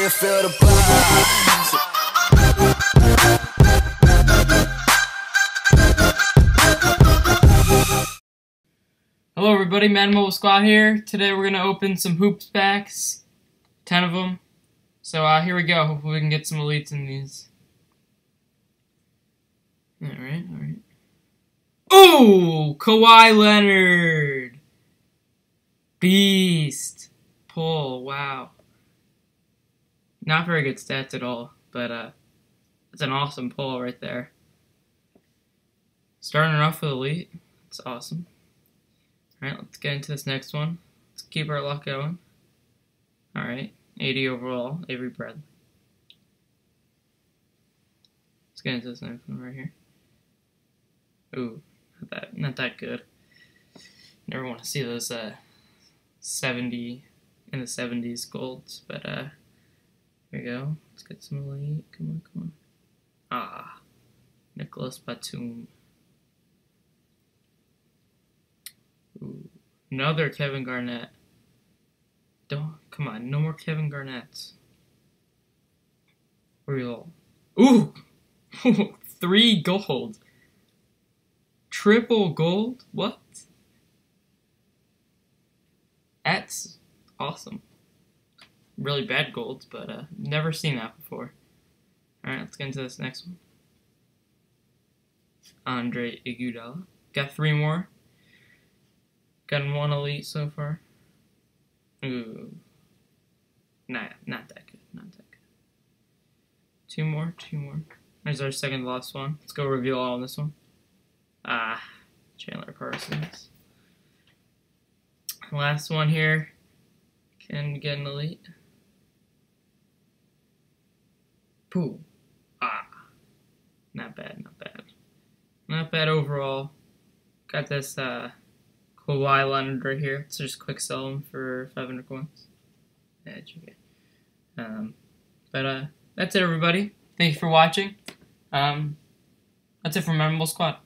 you feel the buzz. Hello everybody, Madden Mobile Squad here. Today we're going to open some hoops packs, 10 of them. So here we go, hopefully we can get some elites in these. Alright. Ooh! Kawhi Leonard! Beast! Pull, wow. Not very good stats at all, but it's an awesome pull right there. Starting off with elite, that's awesome. Alright, let's get into this next one. Let's keep our luck going. Alright, 80 overall, Avery Bradley. Let's get into this next one right here. Ooh, not that good. Never want to see those 70 in the 70s golds, but here we go. Let's get some elite. Come on. Ah, Nicholas Batum. Ooh, another Kevin Garnett. Come on, no more Kevin Garnetts. Real. Ooh! 3 gold. Triple gold? What? That's awesome. Really bad golds, but never seen that before. Alright, let's get into this next one. Andre Iguodala. Got 3 more. Gotten 1 elite so far. Ooh. Nah, not that good. 2 more. There's our second to last one. Let's go reveal all on this one. Chandler Parsons. Last one here. Can we get an elite? Pooh. Not bad. Not bad overall. Got this Kawhi Leonard right here. Let's just quick sell him for 500 coins. That's okay. But that's it, everybody. Thank you for watching. That's it from Madden Mobile Squad.